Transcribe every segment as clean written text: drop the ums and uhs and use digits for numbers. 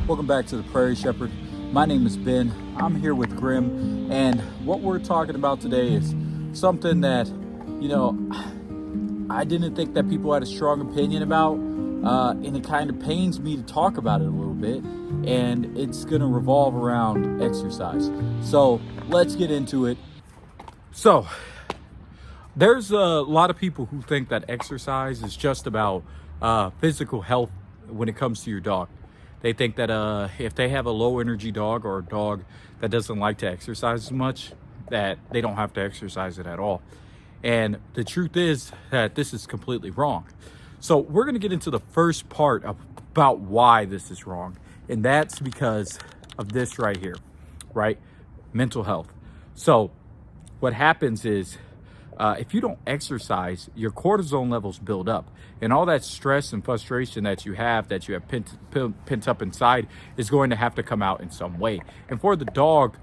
Welcome back to the Prairie Shepherd. My name is Ben. I'm here with Grim, and what we're talking about today is something that, you know, I didn't think that people had a strong opinion about, and it kind of pains me to talk about it a little bit, and it's going to revolve around exercise. So let's get into it. So, there's a lot of people who think that exercise is just about physical health when it comes to your dog. They think that if they have a low energy dog or a dog that doesn't like to exercise as much, that they don't have to exercise it at all. And the truth is that this is completely wrong. So we're going to get into the first part about why this is wrong. And that's because of this right here, right? Mental health. So what happens is if you don't exercise, your cortisol levels build up, and all that stress and frustration that you have pent up inside is going to have to come out in some way. And for the dog,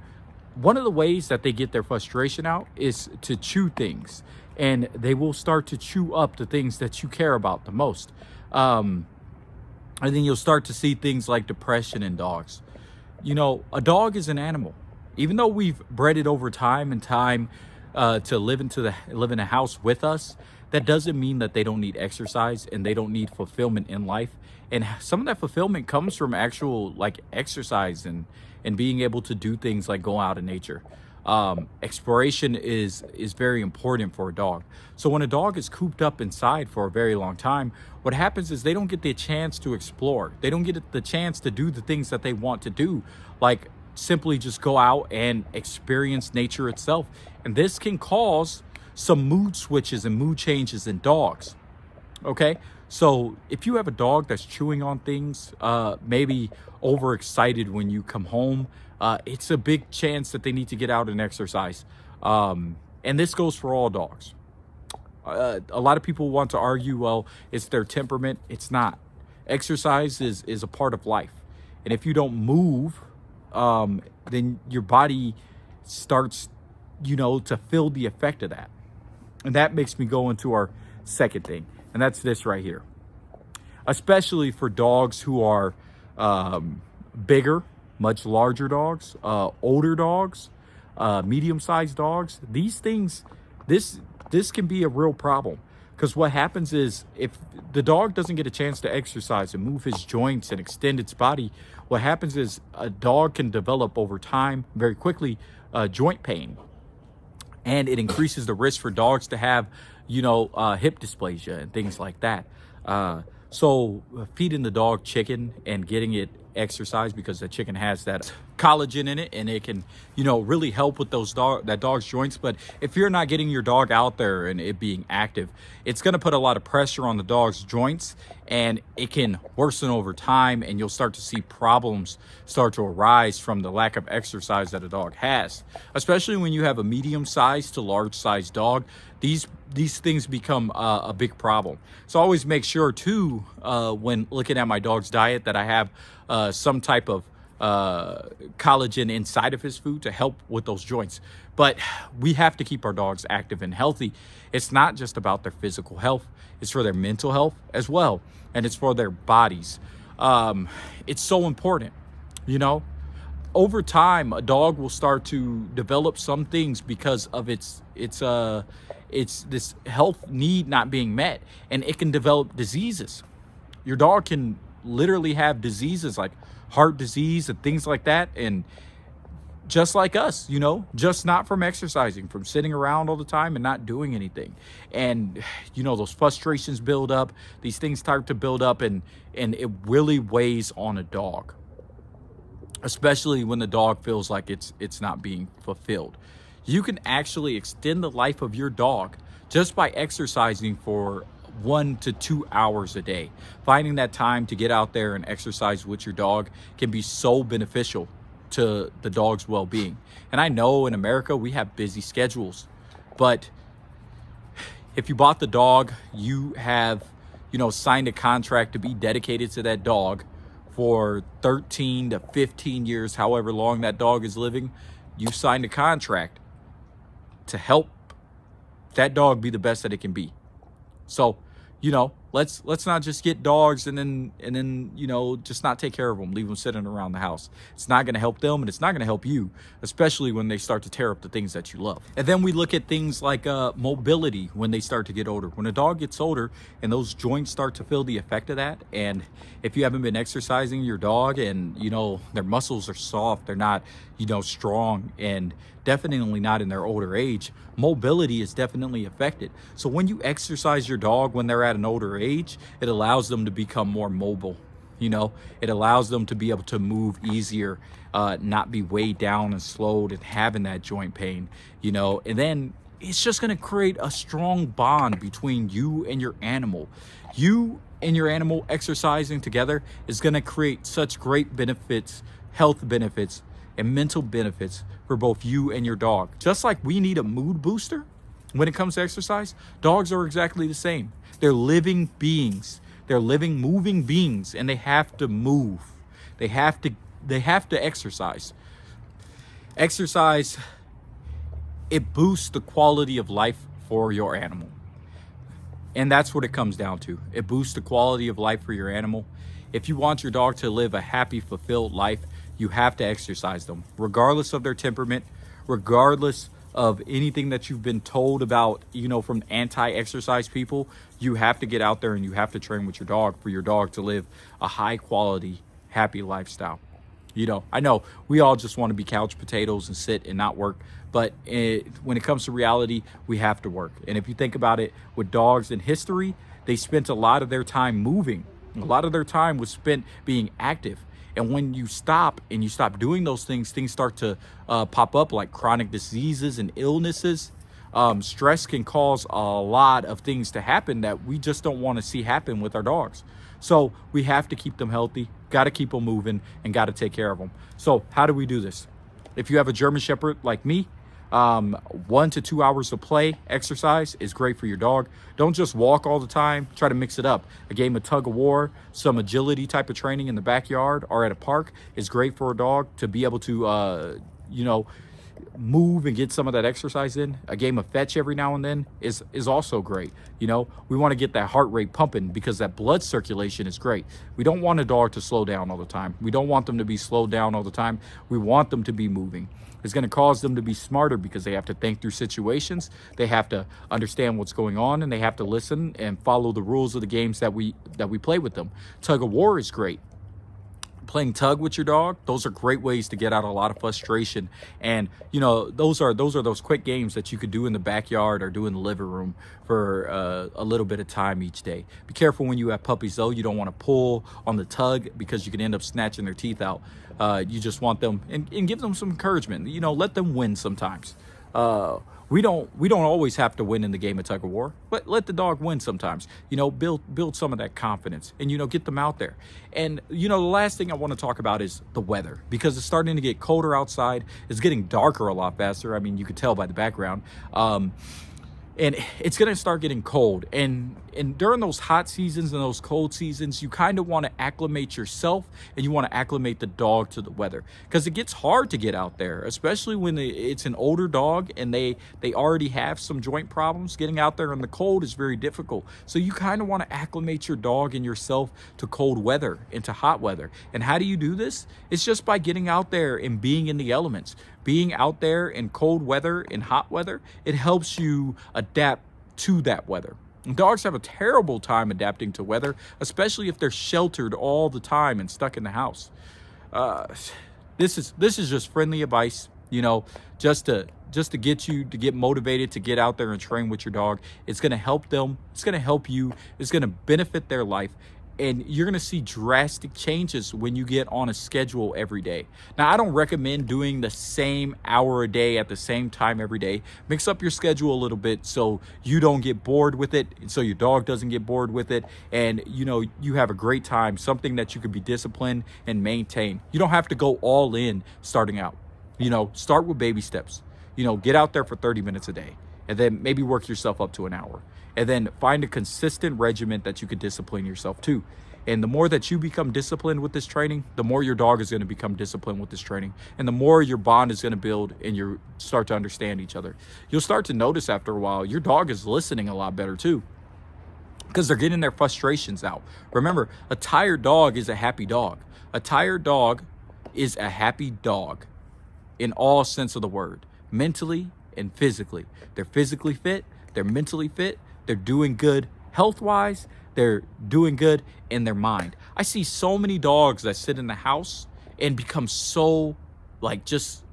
one of the ways that they get their frustration out is to chew things, and they will start to chew up the things that you care about the most. And then you'll start to see things like depression in dogs. You know, a dog is an animal. Even though we've bred it over time and time to live in a house with us, that doesn't mean that they don't need exercise and they don't need fulfillment in life. And some of that fulfillment comes from actual like exercise and being able to do things like go out in nature. Exploration is very important for a dog. So when a dog is cooped up inside for a very long time, what happens is they don't get the chance to explore. They don't get the chance to do the things that they want to do, like simply just go out and experience nature itself. And this can cause some mood switches and mood changes in dogs. Okay, so if you have a dog that's chewing on things, maybe overexcited when you come home, it's a big chance that they need to get out and exercise. And this goes for all dogs. A lot of people want to argue, well, it's their temperament. It's not. Exercise is a part of life. And if you don't move, then your body starts, to feel the effect of that. And that makes me go into our second thing, and that's this right here. Especially for dogs who are bigger, much larger dogs, older dogs, medium-sized dogs. These things, this can be a real problem. Because what happens is if the dog doesn't get a chance to exercise and move his joints and extend its body, what happens is a dog can develop over time very quickly joint pain. And it increases the risk for dogs to have, hip dysplasia and things like that. So feeding the dog chicken and getting it exercise, because the chicken has that collagen in it and it can, really help with that dog's joints. But if you're not getting your dog out there and it being active, it's going to put a lot of pressure on the dog's joints, and it can worsen over time, and you'll start to see problems start to arise from the lack of exercise that a dog has. Especially when you have a medium-sized to large-sized dog, these things become a big problem. So I always make sure too, when looking at my dog's diet, that I have some type of collagen inside of his food to help with those joints. But we have to keep our dogs active and healthy. It's not just about their physical health, it's for their mental health as well, and it's for their bodies. It's so important. Over time, a dog will start to develop some things because of its this health need not being met, and it can develop diseases. Your dog can literally have diseases like heart disease and things like that, and just like us, just not from exercising, from sitting around all the time and not doing anything. And those frustrations build up, these things start to build up, and it really weighs on a dog, especially when the dog feels like it's not being fulfilled. You can actually extend the life of your dog just by exercising for 1 to 2 hours a day. Finding that time to get out there and exercise with your dog can be so beneficial to the dog's well-being. And I know in America we have busy schedules, but if you bought the dog, you have, signed a contract to be dedicated to that dog for 13 to 15 years, however long that dog is living. You signed a contract to help that dog be the best that it can be. So, Let's not just get dogs and then just not take care of them, leave them sitting around the house. It's not going to help them, and it's not going to help you, especially when they start to tear up the things that you love. And then we look at things like mobility when they start to get older. When a dog gets older and those joints start to feel the effect of that, and if you haven't been exercising your dog and their muscles are soft, they're not strong, and definitely not in their older age, mobility is definitely affected. So when you exercise your dog when they're at an older age, it allows them to become more mobile. It allows them to be able to move easier, not be weighed down and slowed and having that joint pain, and then it's just going to create a strong bond between you and your animal. You and your animal exercising together is going to create such great benefits, health benefits, and mental benefits for both you and your dog. Just like we need a mood booster when it comes to exercise, dogs are exactly the same. They're living beings. They're living, moving beings, and they have to move. They have to exercise. Exercise, it boosts the quality of life for your animal. And that's what it comes down to. It boosts the quality of life for your animal. If you want your dog to live a happy, fulfilled life, you have to exercise them, regardless of their temperament, regardless of anything that you've been told about, from anti-exercise people. You have to get out there and you have to train with your dog for your dog to live a high quality, happy lifestyle. I know we all just want to be couch potatoes and sit and not work, but when it comes to reality, we have to work. And if you think about it, with dogs in history, they spent a lot of their time moving. A lot of their time was spent being active. And when you stop doing those things, things start to pop up, like chronic diseases and illnesses. Stress can cause a lot of things to happen that we just don't want to see happen with our dogs. So we have to keep them healthy, got to keep them moving, and got to take care of them. So how do we do this? If you have a German Shepherd like me, 1 to 2 hours of play, exercise is great for your dog. Don't just walk all the time. Try to mix it up. A game of tug of war, some agility type of training in the backyard or at a park is great for a dog to be able to, move and get some of that exercise in. A game of fetch every now and then is also great. We want to get that heart rate pumping because that blood circulation is great. We don't want a dog to slow down all the time. We don't want them to be slowed down all the time. We want them to be moving. It's going to cause them to be smarter because they have to think through situations. They have to understand what's going on, and they have to listen and follow the rules of the games that we play with them. Tug of war is great. Playing tug with your dog, those are great ways to get out a lot of frustration. And those are those quick games that you could do in the backyard or do in the living room for a little bit of time each day. Be careful when you have puppies though. You don't want to pull on the tug because you can end up snatching their teeth out. You just want them and give them some encouragement. Let them win sometimes. We don't always have to win in the game of tug of war, but let the dog win sometimes. Build some of that confidence and get them out there. And the last thing I want to talk about is the weather, because it's starting to get colder outside. It's getting darker a lot faster. I mean, you could tell by the background. And it's going to start getting cold. And during those hot seasons and those cold seasons, you kind of want to acclimate yourself and you want to acclimate the dog to the weather, because it gets hard to get out there, especially when it's an older dog and they already have some joint problems. Getting out there in the cold is very difficult. So you kind of want to acclimate your dog and yourself to cold weather and to hot weather. And how do you do this? It's just by getting out there and being in the elements. Being out there in cold weather and hot weather, it helps you adapt to that weather. And dogs have a terrible time adapting to weather, especially if they're sheltered all the time and stuck in the house. This is just friendly advice, just to get you to get motivated to get out there and train with your dog. It's going to help them. It's going to help you. It's going to benefit their life. And you're going to see drastic changes when you get on a schedule every day. Now, I don't recommend doing the same hour a day at the same time every day. Mix up your schedule a little bit so you don't get bored with it, so your dog doesn't get bored with it, and you have a great time, something that you can be disciplined and maintain. You don't have to go all in starting out. Start with baby steps. Get out there for 30 minutes a day, and then maybe work yourself up to an hour. And then find a consistent regimen that you can discipline yourself to. And the more that you become disciplined with this training, the more your dog is going to become disciplined with this training. And the more your bond is going to build and you start to understand each other. You'll start to notice after a while, your dog is listening a lot better too. because they're getting their frustrations out. Remember, a tired dog is a happy dog. A tired dog is a happy dog in all sense of the word, mentally and physically. They're physically fit, they're mentally fit, they're doing good health-wise, they're doing good in their mind. I see so many dogs that sit in the house and become so like just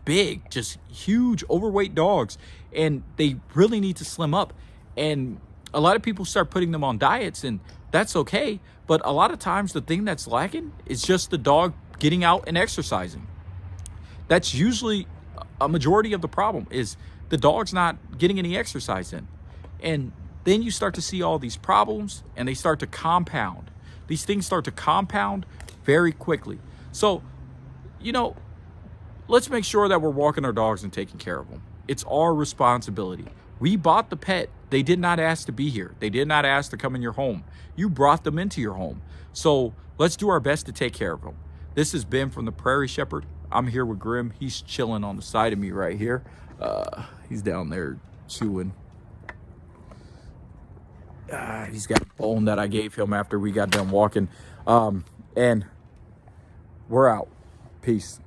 big, just huge, overweight dogs, and they really need to slim up. And a lot of people start putting them on diets, and that's okay. But a lot of times the thing that's lacking is just the dog getting out and exercising. That's usually a majority of the problem, is the dog's not getting any exercise in. And then you start to see all these problems, and they start to compound. These things start to compound very quickly. So, you know, let's make sure that we're walking our dogs and taking care of them. It's our responsibility. We bought the pet. They did not ask to be here. They did not ask to come in your home. You brought them into your home. So let's do our best to take care of them. This has been from the Prairie Shepherd. I'm here with Grim. He's chilling on the side of me right here. He's down there chewing. He's got a bone that I gave him after we got done walking. And we're out. Peace.